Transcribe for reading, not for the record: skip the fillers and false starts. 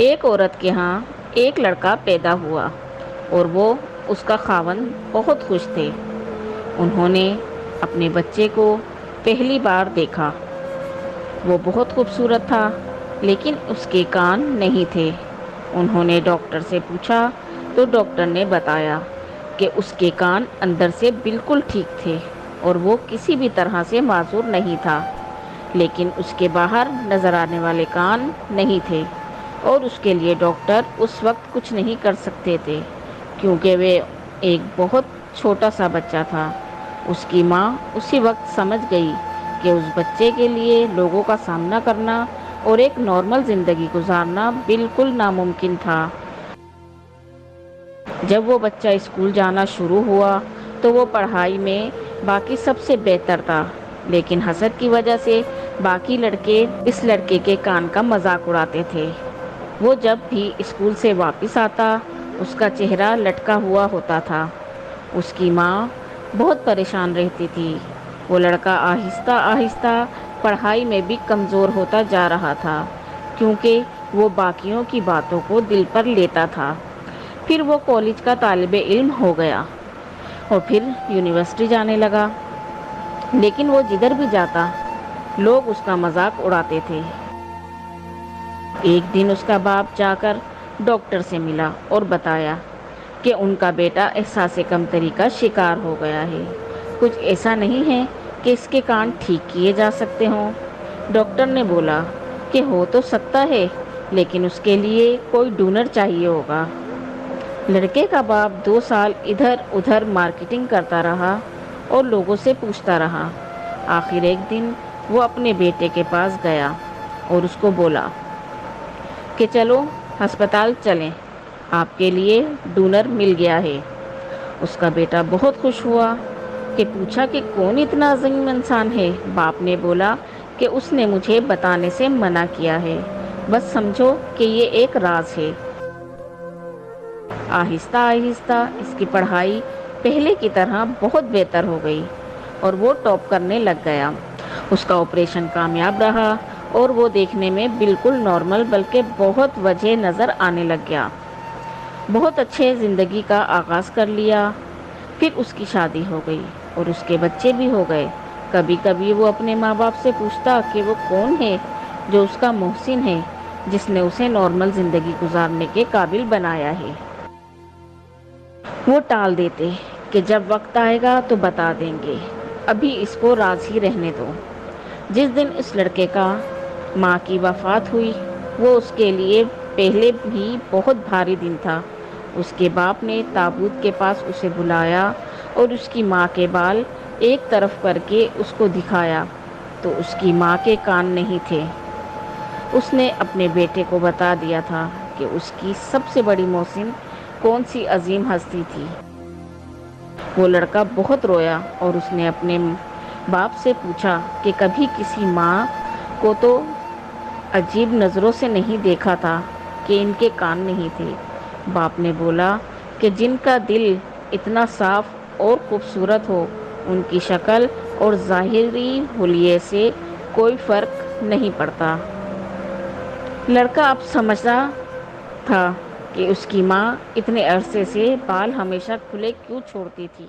ایک عورت کے ہاں ایک لڑکا پیدا ہوا اور وہ اس کا خاوند بہت خوش تھے۔ انہوں نے اپنے بچے کو پہلی بار دیکھا۔ وہ بہت خوبصورت تھا لیکن اس کے کان نہیں تھے۔ انہوں نے ڈاکٹر سے پوچھا تو ڈاکٹر نے بتایا کہ اس کے کان اندر سے بالکل ٹھیک تھے اور وہ کسی بھی طرح سے معذور نہیں تھا، لیکن اس کے باہر نظر آنے والے کان نہیں تھے اور اس کے لیے ڈاکٹر اس وقت کچھ نہیں کر سکتے تھے کیونکہ وہ ایک بہت چھوٹا سا بچہ تھا۔ اس کی ماں اسی وقت سمجھ گئی کہ اس بچے کے لیے لوگوں کا سامنا کرنا اور ایک نارمل زندگی گزارنا بالکل ناممکن تھا۔ جب وہ بچہ اسکول جانا شروع ہوا تو وہ پڑھائی میں باقی سب سے بہتر تھا، لیکن حسد کی وجہ سے باقی لڑکے اس لڑکے کے کان کا مذاق اڑاتے تھے۔ وہ جب بھی اسکول سے واپس آتا اس کا چہرہ لٹکا ہوا ہوتا تھا۔ اس کی ماں بہت پریشان رہتی تھی۔ وہ لڑکا آہستہ آہستہ پڑھائی میں بھی کمزور ہوتا جا رہا تھا کیونکہ وہ باقیوں کی باتوں کو دل پر لیتا تھا۔ پھر وہ کالج کا طالب علم ہو گیا اور پھر یونیورسٹی جانے لگا، لیکن وہ جدھر بھی جاتا لوگ اس کا مذاق اڑاتے تھے۔ ایک دن اس کا باپ جا کر ڈاکٹر سے ملا اور بتایا کہ ان کا بیٹا احساس کمتری کا شکار ہو گیا ہے۔ کچھ ایسا نہیں ہے کہ اس کے کان ٹھیک کیے جا سکتے ہوں۔ ڈاکٹر نے بولا کہ ہو تو سکتا ہے لیکن اس کے لیے کوئی ڈونر چاہیے ہوگا۔ لڑکے کا باپ 2 سال ادھر ادھر مارکیٹنگ کرتا رہا اور لوگوں سے پوچھتا رہا۔ آخر ایک دن وہ اپنے بیٹے کے پاس گیا اور اس کو بولا کہ چلو ہسپتال چلیں، آپ کے لیے ڈونر مل گیا ہے۔ اس کا بیٹا بہت خوش ہوا کہ پوچھا کہ کون اتنا عظیم انسان ہے۔ باپ نے بولا کہ اس نے مجھے بتانے سے منع کیا ہے، بس سمجھو کہ یہ ایک راز ہے۔ آہستہ آہستہ اس کی پڑھائی پہلے کی طرح بہت بہتر ہو گئی اور وہ ٹاپ کرنے لگ گیا۔ اس کا آپریشن کامیاب رہا اور وہ دیکھنے میں بالکل نارمل بلکہ بہت وجہ نظر آنے لگ گیا۔ بہت اچھے زندگی کا آغاز کر لیا۔ پھر اس کی شادی ہو گئی اور اس کے بچے بھی ہو گئے۔ کبھی کبھی وہ اپنے ماں باپ سے پوچھتا کہ وہ کون ہے جو اس کا محسن ہے، جس نے اسے نارمل زندگی گزارنے کے قابل بنایا ہے۔ وہ ٹال دیتے کہ جب وقت آئے گا تو بتا دیں گے، ابھی اس کو راز ہی رہنے دو۔ جس دن اس لڑکے کا ماں کی وفات ہوئی وہ اس کے لیے پہلے بھی بہت بھاری دن تھا۔ اس کے باپ نے تابوت کے پاس اسے بلایا اور اس کی ماں کے بال ایک طرف کر کے اس کو دکھایا تو اس کی ماں کے کان نہیں تھے۔ اس نے اپنے بیٹے کو بتا دیا تھا کہ اس کی سب سے بڑی محسن کون سی عظیم ہستی تھی۔ وہ لڑکا بہت رویا اور اس نے اپنے باپ سے پوچھا کہ کبھی کسی ماں کو تو عجیب نظروں سے نہیں دیکھا تھا کہ ان کے کان نہیں تھے۔ باپ نے بولا کہ جن کا دل اتنا صاف اور خوبصورت ہو ان کی شکل اور ظاہری حلیے سے کوئی فرق نہیں پڑتا۔ لڑکا اب سمجھتا تھا کہ اس کی ماں اتنے عرصے سے بال ہمیشہ کھلے کیوں چھوڑتی تھی۔